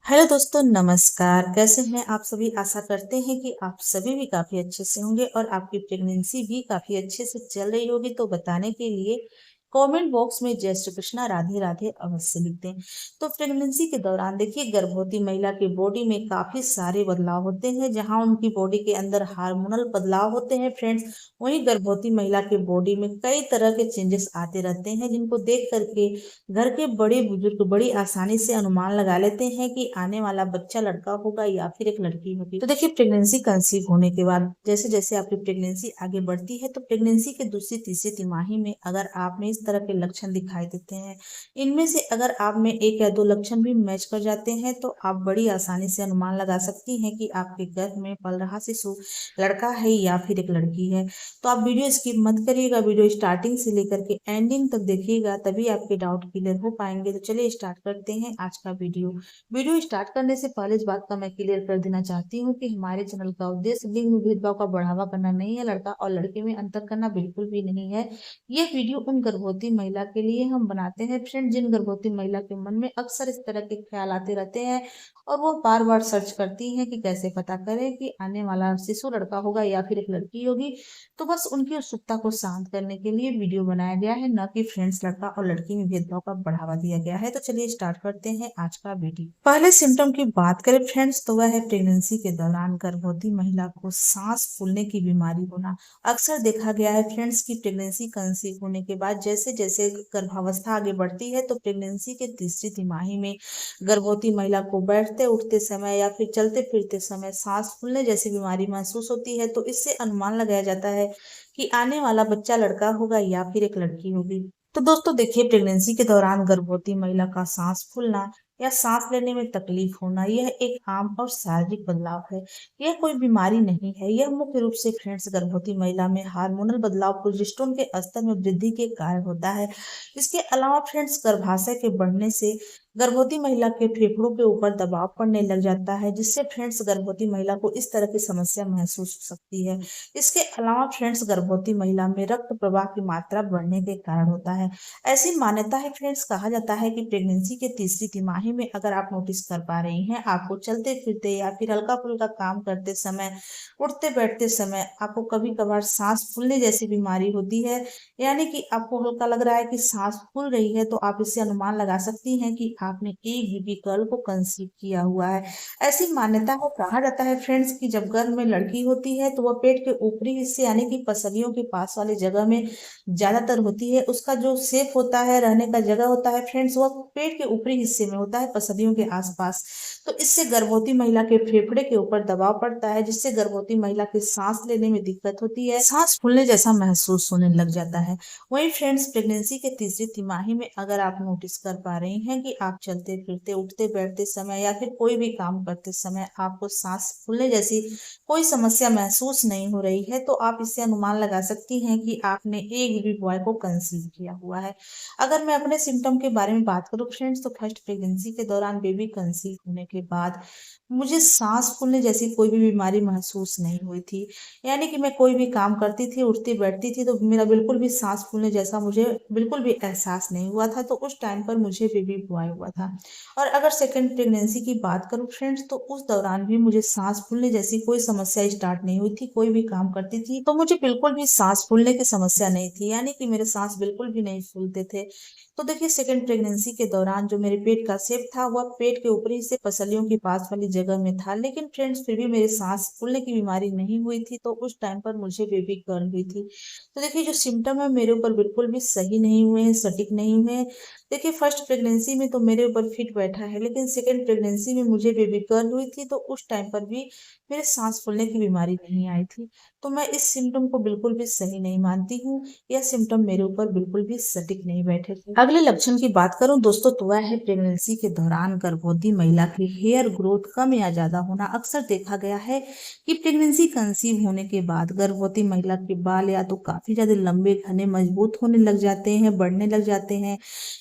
Hello दोस्तों, नमस्कार। कैसे हैं आप सभी? आशा करते हैं कि आप सभी भी काफ़ी अच्छे से होंगे और आपकी प्रेगनेंसी भी काफ़ी अच्छे से चल रही होगी। तो बताने के लिए कमेंट बॉक्स में जय श्री कृष्णा, राधे राधे अवश्य लिख दें। तो प्रेगनेंसी के दौरान देखिए, गर्भवती महिला की बॉडी में काफ़ी सारे बदलाव होते हैं। जहां उनकी बॉडी के अंदर हार्मोनल बदलाव होते हैं फ्रेंड्स, वहीं गर्भवती महिला के बॉडी में कई तरह के चेंजेस आते रहते हैं, जिनको देख करके घर के बड़े बुजुर्ग बड़ी आसानी से अनुमान लगा लेते हैं कि आने वाला बच्चा लड़का होगा या फिर एक लड़की होगी। तो देखिए, प्रेगनेंसी कंसीव होने के बाद जैसे जैसे आपकी प्रेगनेंसी आगे बढ़ती है, तो प्रेगनेंसी के दूसरी तीसरी तिमाही में अगर आप में इस तरह के लक्षण दिखाई देते हैं, इनमें से अगर आप में एक या दो लक्षण भी मैच कर जाते हैं, तो आप बड़ी आसानी से अनुमान लगा सकती हैं कि आपके गर्भ में पल रहा शिशु लड़का है या फिर एक लड़की है। तो आप वीडियो स्किप मत करिएगा, वीडियो स्टार्टिंग से लेकर के एंडिंग तक देखिएगा, तभी आपके डाउट क्लियर हो पाएंगे। तो चलिए स्टार्ट करते हैं आज का वीडियो स्टार्ट करने से पहले इस बात का मैं क्लियर कर देना चाहती हूँ कि हमारे चैनल का उद्देश्य लिंग में भेदभाव का बढ़ावा करना नहीं है, लड़का और लड़के में अंतर करना बिल्कुल भी नहीं है। यह वीडियो उन गर्भवती महिला के लिए हम बनाते हैं फ्रेंड, जिन गर्भवती महिला के मन में अक्सर इस तरह के ख्याल आते रहते हैं और वो बार बार सर्च करती हैं कि कैसे पता करें कि आने वाला शिशु लड़का होगा या फिर एक लड़की होगी। तो बस उनकी उत्सुकता को शांत करने के लिए वीडियो बनाया गया है, न कि फ्रेंड्स लड़का और लड़की में भेदभाव का बढ़ावा दिया गया है। तो चलिए स्टार्ट करते हैं आज का वीडियो। पहले सिम्टम की बात करें फ्रेंड्स, तो वह है प्रेगनेंसी के दौरान गर्भवती महिला को सांस फूलने की बीमारी होना। अक्सर देखा गया है फ्रेंड्स की प्रेगनेंसी कंसीव होने के बाद जैसे जैसे गर्भावस्था आगे बढ़ती है, तो प्रेगनेंसी के तीसरी तिमाही में गर्भवती महिला को बैठते उठते समय या फिर चलते फिरते समय सांस फूलने जैसी बीमारी महसूस होती है। तो इससे अनुमान लगाया जाता है कि आने वाला बच्चा लड़का होगा या फिर एक लड़की होगी। तो दोस्तों देखिए, प्रेगनेंसी के दौरान गर्भवती महिला का सांस फूलना या सांस लेने में तकलीफ होना, यह एक आम और शारीरिक बदलाव है। यह कोई बीमारी नहीं है। यह मुख्य रूप से फ्रेंड्स गर्भवती महिला में हार्मोनल बदलाव, प्रोजेस्टेरोन के स्तर में वृद्धि के कारण होता है। इसके अलावा फ्रेंड्स गर्भाशय के बढ़ने से गर्भवती महिला के फेफड़ों के ऊपर दबाव पड़ने लग जाता है, जिससे फ्रेंड्स गर्भवती महिला को इस तरह की समस्या महसूस हो सकती है। इसके अलावा फ्रेंड्स गर्भवती महिला में रक्त प्रवाह की मात्रा बढ़ने के कारण होता है। ऐसी मान्यता है फ्रेंड्स, कहा जाता है कि प्रेगनेंसी के तीसरी तिमाही में अगर आप नोटिस कर पा रही हैं, आपको चलते फिरते या फिर हल्का फुल्का काम करते समय, उठते बैठते समय आपको कभी कभार सांस फूलने जैसी बीमारी होती है, यानी कि आपको हल्का लग रहा है कि सांस फूल रही है, तो आप इससे अनुमान लगा सकती हैं कि आपने एक बेबी गर्ल को कंसीव किया हुआ है। ऐसी मान्यता है, कहा जाता है फ्रेंड्स कि जब गर्भ में लड़की होती है, तो वह पेट के ऊपरी हिस्से यानी कि पसलियों के पास वाली जगह में ज्यादातर होती है। उसका जो शेप होता है, रहने का जगह होता है फ्रेंड्स, वह पेट के ऊपरी हिस्से में होता है, पसलियों के आसपास। तो इससे गर्भवती महिला के फेफड़े के ऊपर दबाव पड़ता है, जिससे गर्भवती महिला की सांस लेने में दिक्कत होती है, सांस फूलने जैसा महसूस होने लग जाता है। वहीं फ्रेंड्स प्रेगनेंसी के तीसरी तिमाही में अगर आप नोटिस कर पा रही हैं कि आप चलते फिरते, उठते बैठते समय या फिर कोई भी काम करते समय आपको सांस फूलने जैसी कोई समस्या महसूस नहीं हो रही है, तो आप इससे अनुमान लगा सकती हैं कि आपने एक बेबी बॉय को कंसीव किया हुआ है। अगर मैं अपने सिम्टम के बारे में बात करूं फ्रेंड्स, तो फर्स्ट प्रेगनेंसी के दौरान बेबी कंसीव होने के बाद मुझे सांस फूलने जैसी कोई भी बीमारी महसूस नहीं हुई थी। यानी कि मैं कोई भी काम करती थी, उठती बैठती थी, तो मेरा बिल्कुल भी सांस फूलने जैसा मुझे बिल्कुल भी एहसास नहीं हुआ था। तो उस टाइम पर मुझे बेबी बॉय हुआ था। और अगर सेकंड प्रेगनेंसी की बात करूं फ्रेंड्स, तो उस दौरान भी मुझे सांस फूलने जैसी कोई समस्या स्टार्ट नहीं हुई थी। कोई भी काम करती थी तो मुझे बिल्कुल भी सांस फूलने की समस्या नहीं थी, यानी कि मेरे सांस बिल्कुल भी नहीं फूलते थे। तो देखिए, सेकंड प्रेगनेंसी के दौरान जो मेरे पेट का शेप था, वह पेट के ऊपरी से पसलियों के पास वाली जगह में था, लेकिन फ्रेंड्स फिर भी मेरे सांस फूलने की बीमारी नहीं हुई थी। तो उस टाइम पर मुझे बेबी गर्ल हुई थी। तो देखिए, जो सिम्टम है मेरे ऊपर बिल्कुल भी सही नहीं हुए हैं, सटीक नहीं हुए हैं। देखिए, फर्स्ट प्रेगनेंसी में तो मेरे ऊपर फिट बैठा है, लेकिन सेकंड प्रेगनेंसी में मुझे बेबी गर्ल हुई थी, तो उस टाइम पर भी मेरे सांस फूलने की बीमारी नहीं आई थी। तो मैं इस सिम्टम को बिल्कुल भी सही नहीं मानती हूँ। यह सिम्टम मेरे ऊपर बिल्कुल भी सटीक नहीं बैठे थे। अगले लक्षण की बात करूं दोस्तों, तो वह है प्रेगनेंसी के दौरान गर्भवती महिला की हेयर ग्रोथ कम या ज्यादा होना। अक्सर देखा गया है कि प्रेगनेंसी कंसीव होने के बाद गर्भवती महिला के बाल या तो काफी ज्यादा लंबे, घने, मजबूत होने लग जाते हैं, बढ़ने लग जाते हैं,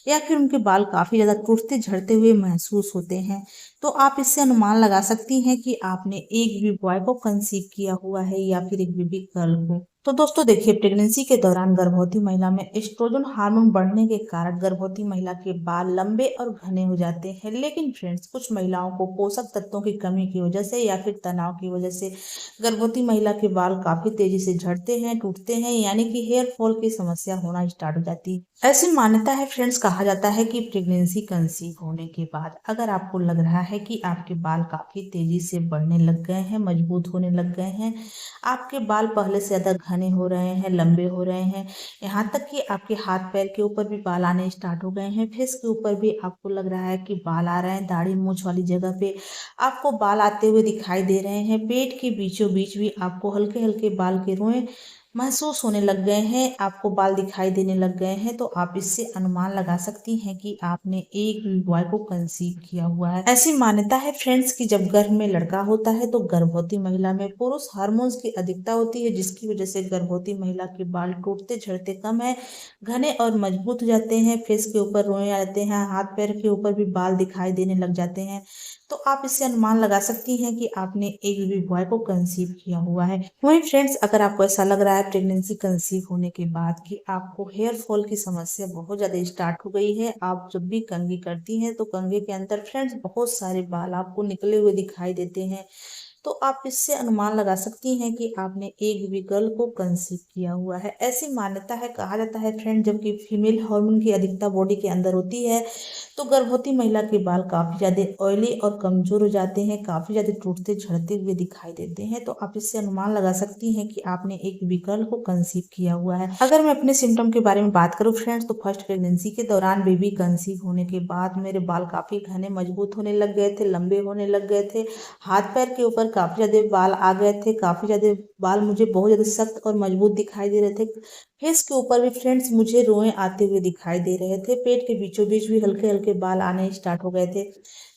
या फिर उनके बाल काफी ज्यादा टूटते झड़ते हुए महसूस होते हैं। तो आप इससे अनुमान लगा सकती हैं कि आपने एक बेबी बॉय को कंसीव किया हुआ है या फिर एक बेबी गर्ल को। तो दोस्तों देखिए, प्रेगनेंसी के दौरान गर्भवती महिला में एस्ट्रोजन हार्मोन बढ़ने के कारण गर्भवती महिला के बाल लंबे और घने हो जाते हैं। लेकिन फ्रेंड्स, कुछ महिलाओं को पोषक तत्वों की कमी की वजह से या फिर तनाव की वजह से गर्भवती महिला के बाल काफी तेजी से झड़ते हैं, टूटते हैं, यानी कि हेयर फॉल की समस्या होना स्टार्ट हो जाती है। ऐसी मान्यता है फ्रेंड्स, कहा जाता है कि प्रेगनेंसी कंसीव होने के बाद अगर आपको लग रहा है कि आपके बाल काफी तेजी से बढ़ने लग गए हैं, मजबूत होने लग गए हैं, आपके बाल पहले से ज़्यादा घने हो रहे हैं, लंबे हो रहे हैं, यहाँ तक कि आपके हाथ पैर के ऊपर भी बाल आने स्टार्ट हो गए हैं, फेस के ऊपर भी आपको लग रहा है कि बाल आ रहे हैं, दाढ़ी मूंछ वाली जगह पे आपको बाल आते हुए दिखाई दे रहे हैं, पेट के बीचों बीच भी आपको हल्के हल्के बाल के रोए महसूस होने लग गए हैं, आपको बाल दिखाई देने लग गए हैं, तो आप इससे अनुमान लगा सकती हैं कि आपने एक बॉय को कंसीव किया हुआ है। ऐसी मान्यता है फ्रेंड्स कि जब गर्भ में लड़का होता है तो गर्भवती महिला में पुरुष हार्मोन्स की अधिकता होती है, जिसकी वजह से गर्भवती महिला के बाल टूटते झड़ते कम है, घने और मजबूत हो जाते हैं, फेस के ऊपर रोए आ जाते हैं, हाथ पैर के ऊपर भी बाल दिखाई देने लग जाते हैं। तो आप इससे अनुमान लगा सकती हैं कि आपने एक बेबी बॉय को कंसीव किया हुआ है। वहीं फ्रेंड्स, अगर आपको ऐसा लग रहा है प्रेगनेंसी कंसीव होने के बाद कि आपको हेयर फॉल की समस्या बहुत ज़्यादा स्टार्ट हो गई है, आप जब भी कंघी करती हैं तो कंघे के अंदर फ्रेंड्स बहुत सारे बाल आपको निकले हुए दिखाई देते हैं, तो आप इससे अनुमान लगा सकती हैं कि आपने एक बेबी गर्ल को कंसीव किया हुआ है। ऐसी मान्यता है, कहा जाता है फ्रेंड, जबकि फीमेल हार्मोन की अधिकता बॉडी के अंदर होती है तो गर्भवती महिला के बाल काफी ज्यादा ऑयली और कमजोर हो जाते हैं, काफी ज्यादा टूटते झड़ते हुए दिखाई देते हैं। तो आप इससे अनुमान लगा सकती हैं कि आपने एक बेबी गर्ल को कंसीव किया हुआ है। अगर मैं अपने सिम्टम के बारे में बात करूं फ्रेंड्स, तो फर्स्ट प्रेगनेंसी के दौरान बेबी कंसीव होने के बाद मेरे बाल काफी घने मजबूत होने लग गए थे, लंबे होने लग गए थे, हाथ पैर के ऊपर काफी ज्यादा बाल आ गए थे, काफी ज्यादा बाल मुझे बहुत ज्यादा सख्त और मजबूत दिखाई दे रहे थे। फेस के ऊपर भी फ्रेंड्स मुझे रोए आते हुए दिखाई दे रहे थे, पेट के बीचों बीच भी हल्के हल्के बाल आने स्टार्ट हो गए थे।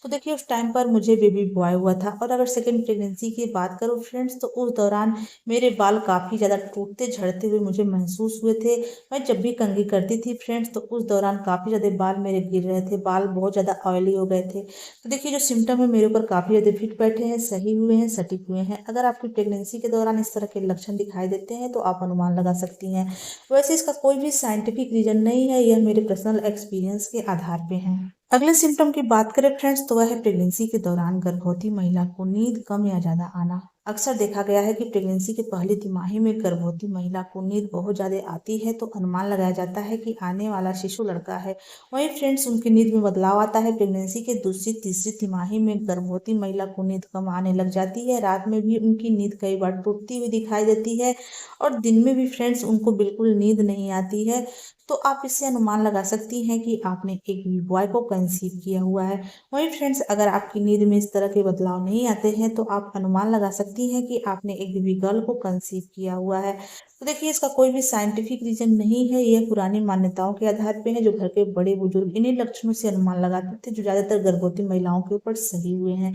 तो देखिए, उस टाइम पर मुझे बेबी बॉय हुआ था। और अगर सेकंड प्रेगनेंसी की बात करूँ फ्रेंड्स, तो उस दौरान मेरे बाल काफी ज्यादा टूटते झड़ते हुए मुझे महसूस हुए थे। मैं जब भी कंघी करती थी फ्रेंड्स, तो उस दौरान काफी ज्यादा बाल मेरे गिर रहे थे, बाल बहुत ज्यादा ऑयली हो गए थे। तो देखिए, जो सिम्टम है मेरे ऊपर काफी ज्यादा फिट बैठे हैं, सही हुए हैं, सटीक हुए हैं। अगर आपकी प्रेगनेंसी के दौरान इस तरह के लक्षण दिखाई देते हैं तो आप अनुमान लगा सकती हैं। वैसे इसका कोई भी साइंटिफिक रीजन नहीं है, यह मेरे पर्सनल एक्सपीरियंस के आधार पे है। अगले सिम्टम की बात करें फ्रेंड्स, तो वह है प्रेगनेंसी के दौरान गर्भवती महिला को नींद कम या ज्यादा आना। अक्सर देखा गया है कि प्रेगनेंसी के पहली तिमाही में गर्भवती महिला को नींद बहुत ज्यादा आती है, तो अनुमान लगाया जाता है कि आने वाला शिशु लड़का है। वहीं फ्रेंड्स, उनकी नींद में बदलाव आता है। प्रेगनेंसी के दूसरी तीसरी तिमाही में गर्भवती महिला को नींद कम आने लग जाती है, रात में भी उनकी नींद कई बार टूटती हुई दिखाई देती है, और दिन में भी फ्रेंड्स उनको बिल्कुल नींद नहीं आती है। तो आप इससे अनुमान लगा सकती हैं कि आपने एक बॉय को कंसीव किया हुआ है। वहीं फ्रेंड्स, अगर आपकी नींद में इस तरह के बदलाव नहीं आते हैं तो आप अनुमान लगा सकती हैं कि आपने एक बेबी गर्ल को कंसीव किया हुआ है। तो देखिए, इसका कोई भी साइंटिफिक रीजन नहीं है, यह पुरानी मान्यताओं के आधार पे है, जो घर के बड़े बुजुर्ग इन्हीं लक्षणों से अनुमान लगाते थे, जो ज्यादातर गर्भवती महिलाओं के ऊपर सही हुए हैं।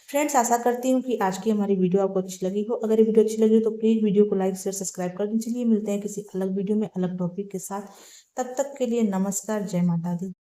फ्रेंड्स, आशा करती हूँ कि आज की हमारी वीडियो आपको अच्छी लगी हो। अगर ये वीडियो अच्छी लगी हो तो प्लीज वीडियो को लाइक शेयर सब्सक्राइब कर दीजिए। मिलते हैं किसी अलग वीडियो में अलग टॉपिक के साथ। तब तक के लिए नमस्कार, जय माता दी।